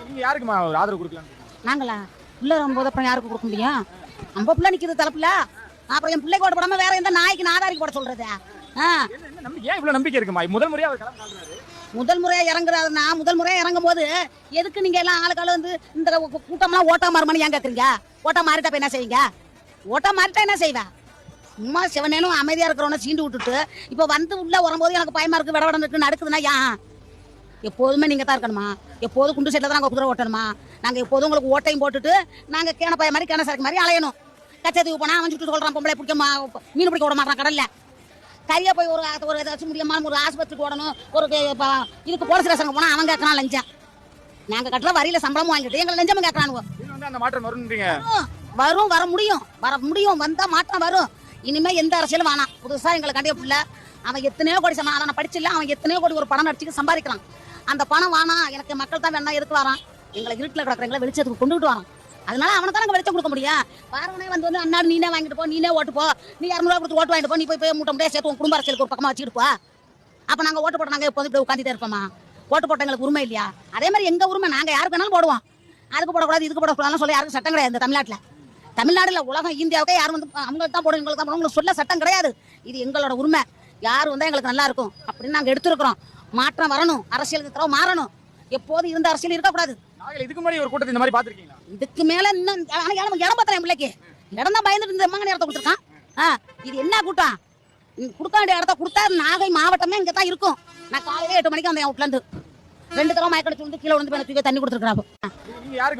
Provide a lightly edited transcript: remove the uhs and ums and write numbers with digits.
நீங்க யாருக்குமா ஒரு ஆதரவு கொடுக்கலாம்? நாங்களா பிள்ளை வரும்போது அப்புறம் யாருக்கு கொடுக்க முடியும்? நம்ம பிள்ளை நிற்கிறது தலைப்புல, அப்புறம் என் பிள்ளைக்கு ஓட போடாம வேற எந்த நாய்க்கு நாதாரிக்கு போட சொல்றது? ஏன் இவ்வளவு நம்பிக்கை இருக்குமா? முதல் முறையா அவர் களம் காண்றாரு. முதல் முறையா இறங்குறாருன்னா முதல் முறையா இறங்கும் போது எதுக்கு நீங்க எல்லாம் ஆளுக்கால வந்து இந்த கூட்டம்லாம் ஓட்டா மாறுமான்னு ஏன் கேக்குறீங்க? ஓட்டா மாறிட்டா என்ன செய்வீங்க? ஓட்டா மாறிட்டா என்ன செய்வேன்? சும்மா சிவனேனும் அமைதியா இருக்கிறவன சீண்டு விட்டுட்டு இப்ப வந்து உள்ள வரும்போது எனக்கு பயமா இருக்கு, விடவடம் இருக்கு, நடக்குதுன்னா ஏன்? எப்போதுமே நீங்க தான் இருக்கணுமா? எப்போதும் குண்டு சைட்ல தான் நாங்க குதிரை ஓட்டணுமா? நாங்க எப்போதும் உங்களுக்கு ஓட்டையும் போட்டுட்டு நாங்க கேன பைய மாதிரி கேன சரக்கு மாதிரி அலையணும். கச்சத்துக்கு போனா அவன் சுட்டு சொல்றான் பொம்பளை பிடிக்க மீன் பிடிக்க விட மாட்டான் கடல்ல. கரியா போய் ஒரு ஏதாச்சும் முடியுமா ஒரு ஆஸ்பத்திரிக்கு ஓடணும், ஒரு இதுக்கு போலீஸ் ஸ்டேஷனுக்கு போனா அவன் கேட்கறான் லஞ்சம். நாங்க கட்டுற வரியில சம்பளமும் வாங்கிட்டு எங்களை லஞ்சமும் கேட்கறானுவோ. அந்த மாற்றம் வரும்ன்றீங்க? வரும், வர முடியும், வந்தா மாற்றம் வரும். இனிமே எந்த அரசியலும் வேணாம். புதுசா எங்களை கண்டிய பிள்ளை அவன் எத்தனையோ கோடி அதை படிச்சில்ல, அவன் எத்தனையோ கோடி ஒரு பணம் நடிச்சுக்கு சம்பாதிக்கிறான். அந்த பணம் வேணாம், எனக்கு மக்கள் தான் வேணா, எதுக்கு வரான்? எங்களை இருட்டில் கிடக்குறவங்களை வெளிச்சத்துக்கு கொண்டுட்டு வரான். அதனால அவனை தான் நாங்கள் வெளிச்சம் கொடுக்க முடியும். வாரவனே வந்து அண்ணாடு நீனே வாங்கிட்டு போ, நீனே ஓட்டு போ, நீ 200 ரூபா கொடுத்து ஓட்டு வாங்கிட்டு போ, நீ போய் மூட்டை முடியாது சேர்த்து உன் குடும்ப அரசியலுக்கு ஒரு பக்கமா வச்சுட்டு போ. அப்ப நாங்க ஓட்டு போட்ட நாங்க எப்போது இப்படி உட்காந்துட்டே இருப்போமா? ஓட்டு போட்ட எங்களுக்கு உரிமை இல்லையா? அதே மாதிரி எங்க உரிமை, நாங்க யாருக்கு வேணாலும் போடுவோம். அதுக்கு போடக்கூடாது இதுக்கு போடக்கூடாதுன்னு சொல்லி யாருக்கும் சட்டம் கிடையாது. இந்த தமிழ்நாடுல உலகம் இந்தியாவுக்கே யாரும் வந்து அவங்களுக்கு தான் போடும் எங்களுக்கு தான் போடும் சொல்ல சட்டம் கிடையாது. இது எங்களோட உரிமை. யார் வந்தா எங்களுக்கு நல்லா இருக்கும் அப்படின்னு நாங்க எடுத்துருக்கிறோம். மாற்றம் வரணும், அரசியலுக்கு தரவு மாறணும். எப்போது இருந்த அரசியல் இருக்கக்கூடாது. இதுக்கு முன்னாடி ஒரு கூட்டத்தை இந்த மாதிரி பாத்துருக்கீங்களா? இதுக்கு மேல இன்னும் இடம் பத்திரம் பிள்ளைக்கு இடம் தான் பயந்துட்டு இந்த மங்க நேரத்தை கொடுத்துருக்கான். இது என்ன கூட்டம்? கொடுக்க வேண்டிய இடத்த கொடுத்தா நாகை மாவட்டமே இங்க தான் இருக்கும். நான் காலையில 8 மணிக்கு வந்தேன் வீட்டுல இருந்து 2 தடவை மயக்கடிச்சு வந்து கீழே வந்து தண்ணி கொடுத்துருக்காங்க. நீங்க யாருக்கு